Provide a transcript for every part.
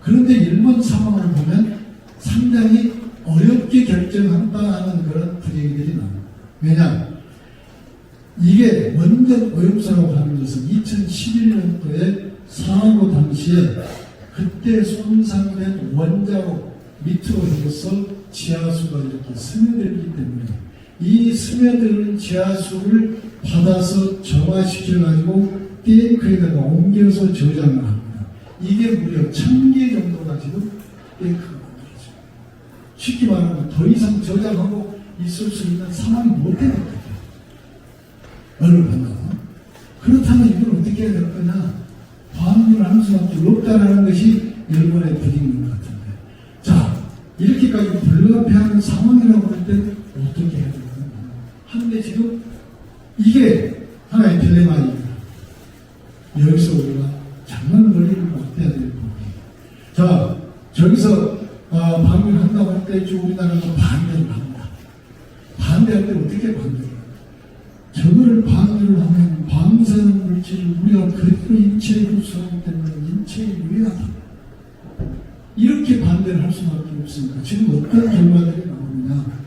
그런데 일본 상황을 보면 상당히 어렵게 결정한다는 그런 분위기들이 나옵니다. 왜냐? 이게 원전 오염수라고 하는 것은 2011년도에 사고 당시에 그때 손상된 원자로 밑으로 해서 지하수가 이렇게 스며들기 때문에 이 스며드는 지하수를 받아서 정화시켜가지고 탱크에다가 옮겨서 저장을 합니다. 이게 무려 1000개 정도가 지금 탱크가 만들어져요. 쉽게 말하면 더 이상 저장하고 있을 수 있는 상황이 못 되는 거죠. 어느 반가. 그렇다면 이걸 어떻게 해야 될 거냐? 반응을 할 수밖에 없다는 것이 일본의 분위기인 것 같은데. 자, 이렇게까지 불가피하는 상황이라고 할 때 어떻게 해야 되나? 한데 지금 이게 하나의 딜레마입니다. 여기서 우리가 정말 머리를 맞대야 될 부분이에요. 자, 저기서 방위를 한다고 할 때 우리나라가 반대를 합니다. 반대할 때 어떻게 반대를 해요? 저거를 반대를 하면 방사능 물질을 우리가 그대로 인체에 흡수하기 때문에 인체에 유해하다. 이렇게 반대를 할 수밖에 없습니다. 지금 어떤 결과들이 나오느냐?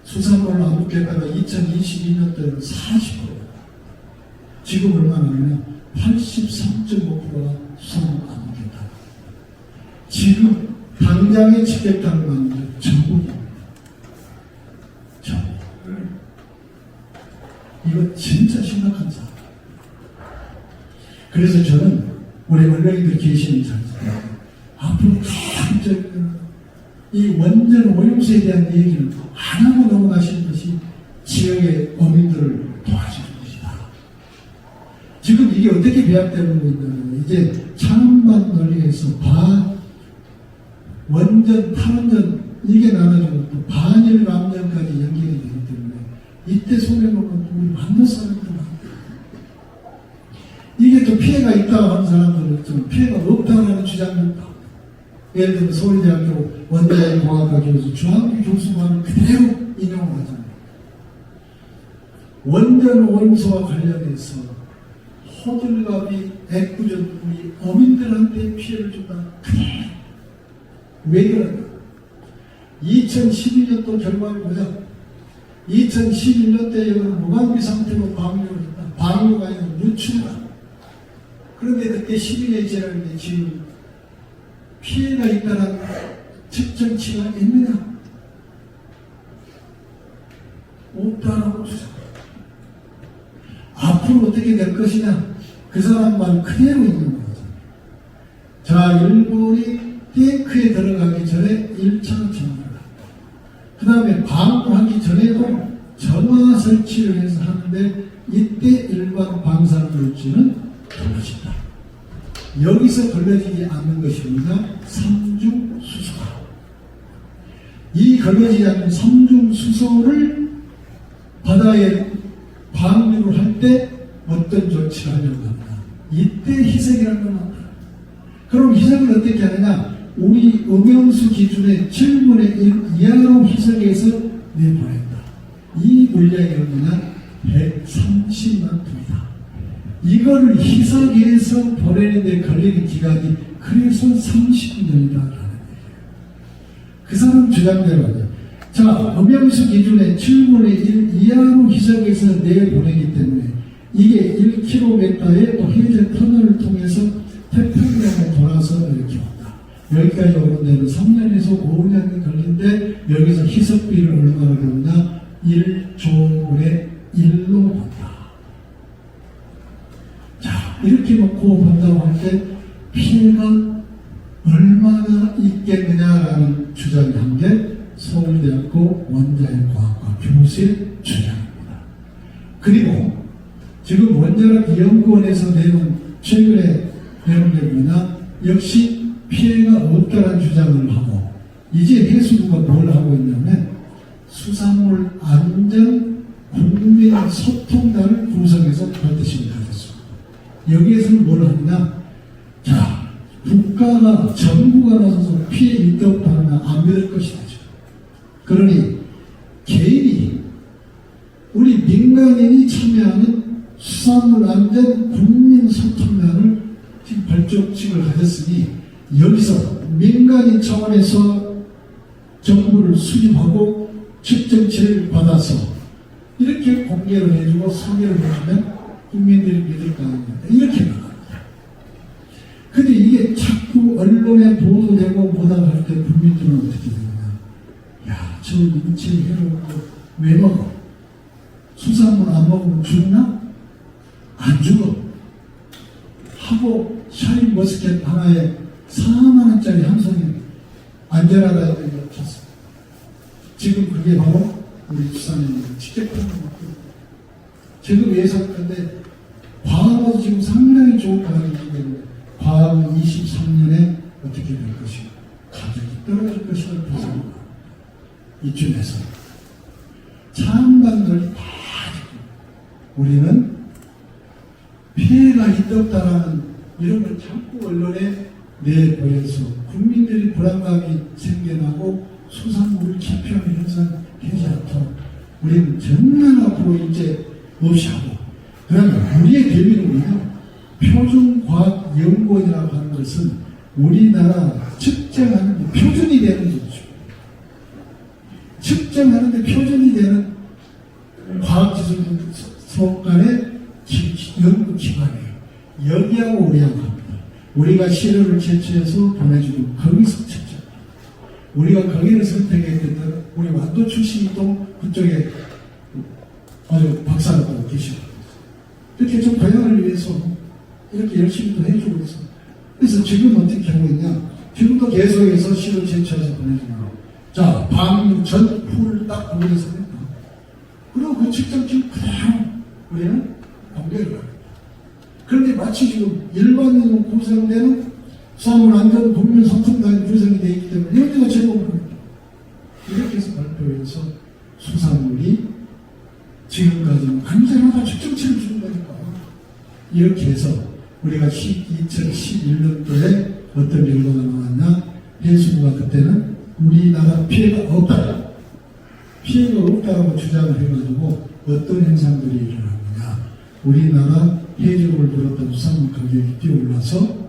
수산물 암흑개가가 2022년도에는 40%, 지금 얼마나 하느냐? 83.5%가 수산물 암흑개가. 지금 당장의 집객당을 받는 게 전국입니다. 이거 진짜 심각한 사안. 그래서 저는 우리 언론인들 계시는 자리에서 앞으로 가급적이면 이 원전 오염수에 대한 얘기는 안 하고 넘어가시는 것이 지역의 어민들을 도와주는 것이다. 지금 이게 어떻게 배합되는 거냐면 이제 창반 논리에서 원전, 탈원전 이게 나눠지고 또 반일 감정까지 연결이 되기 때문에 이때 손해보면 우리 만든 사람들은 이게 또 피해가 있다고 하는 사람들은 좀 피해가 없다고 하는 주장도 있다. 예를 들면 서울대학교 원자력공학과 교수 주한규 교수만을 그대로 인용을 하잖아요. 원전 오염수와 관련해서 호들갑이 애꿎은 우리 어민들한테 피해를 준다. 왜 그러냐? 2012년도 결과를 보자. 2011년도에 무방비 상태로 방류를 했다. 방류가 아니라 누출이다. 그런데 그때 12년 지났는데 지금 피해가 있다는 측정치가 있느냐? 없다라고 주장합니다. 앞으로 어떻게 될 것이냐? 그 사람만 그대로 있는 거죠. 자, 일본이 탱크에 들어가기 전에 1차 정화를 합니다. 그 다음에 방류하기 전에도 정화 설치를 해서 하는데 이때 일반 방사능 물질은 걸러진다. 여기서 걸러지지 않는 것이 뭐냐? 삼중수소. 이 걸러지지 않는 삼중수소를 바다에 방류를 할 때 어떤 조치를 하려고 합니다. 이때 희석이라는 걸 합니다. 그럼 희석을 어떻게 하느냐? 우리 음영수 기준의 7분의 1 이하로 희석해서 내보낸다. 이 물량이 얼마나? 130만 톤이다. 이거를 희석해서 보내는데 걸리는 기간이 그래서 30년이다. 그 사람 주장대로 하죠. 자, 음영수 기준의 7분의 1 이하로 희석해서 내보내기 때문에 이게 1km에 또 해저 터널을 통해서 태평양에 돌아서 이렇게 온다. 여기까지 오는 데는 3년에서 5년이 걸린데 여기서 희석비를 얼마나 그러냐? 1조분의 1로 본다. 자, 이렇게 놓고 본다고 할 때 피해가 얼마나 있겠느냐라는 주장이 한 게 서울대학교 원자력과학과 교수의 주장입니다. 그리고 지금 원자력연구원에서 내놓은 최근에 내놓은 게 뭐냐? 역시 피해가 없다는 주장을 하고 이제 해수부가 뭘 하고 있냐면 수산물 안전 국민 소통단을 구성해서 반드시 가졌습니다. 여기에서는 뭘 하느냐? 자, 국가가 정부가 나서서 피해 있다 없다 하면 안 믿을 것이다. 그러니 개인이 우리 민간인이 참여하는 수산물 안전 국민 소통단을 지금 발표 목적식을 가졌으니 여기서 민간인 차원에서 정보를 수집하고 측정치를 받아서 이렇게 공개를 해주고 소개를 해주면 국민들이 믿을 거 아닙니까? 이렇게 나갑니다. 근데 이게 자꾸 언론에 보도되고 뭐다 할 때 국민들은 어떻게 되느냐? 야, 저 인체 해로운 거왜 먹어? 수산물 안 먹으면 죽나? 안 죽어. 하고 샤인머스켓 하나에 4만원짜리 한 송이 안전하다 이렇게 쳤습니다. 지금 그게 바로 우리 수산인 직접 하는 거고 지금 예상컨대 과학은 지금 상당히 좋은 과학이기 때문에 과학은 23년에 어떻게 될 것이고 가격이 떨어질 것이라고 보입니다. 이쯤에서 차원관들이 다 우리는 피해가 있다 없다라는 이런 걸 자꾸 언론에 내보여서 국민들이 불안감이 생겨나고 수산물을 기피하는 현상되지 않도록 우리는 정말 앞으로 이제 없이 하고 그러면 우리의 대비는 뭐냐? 표준과학연구원이라고 하는 것은 우리나라 측정하는 데 표준이 되는 거죠. 측정하는 데 표준이 되는 과학기술 소간의 연구기관이에요. 여기하고 우리하고 합니다. 우리가 시료를 채취해서 보내주고 거기서 측정. 우리가 거기를 선택했기 때문에 우리 완도 출신이 또 그쪽에 아주 박사라고 계시고 이렇게 좀 번영을 위해서 이렇게 열심히 또 해주고 있어. 그래서 지금 어떻게 하고 있냐? 지금도 계속해서 시료 채취해서 보내주는 거. 자, 방, 전, 후를 딱 보내서 했다. 그리고 그 측정치 그대로 우리는 공개를 합니다. 그런데 마치 지금 일반인으로 구성되는 수산물안전 국민소통단이 구성이 되어 있기 때문에 여기가 제공을 합니다. 이렇게 해서 발표해서 수산물이 지금까지는 안전하다 측정치를 주는 거니까 이렇게 해서 우리가 2011년도에 어떤 결과가 나왔냐? 해수부가 그때는 우리나라 피해가 없다. 피해가 없다라고 주장을 해가지고 어떤 현상들이 일어나느냐? 우리나라 해적을 들었던 수산물 가격이 뛰어올라서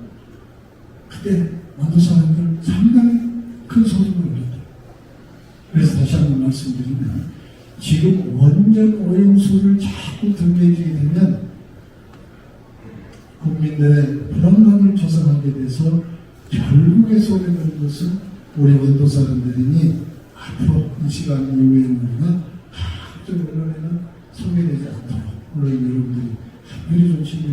그때 많은 사람들 상당히 큰 소득을 올렸다. 그래서 다시 한번 말씀드리면 지금 원전 오염수를 자꾸 등재해주게 되면 국민들의 불안감을 조성하게 돼서 결국에 소리 되는 것은 우리 원도 사람들이니 앞으로 이 시간 이후에는 우리가 각종 언론에는 소개되지 않도록 물론 여러분들이 한별히 좀 신경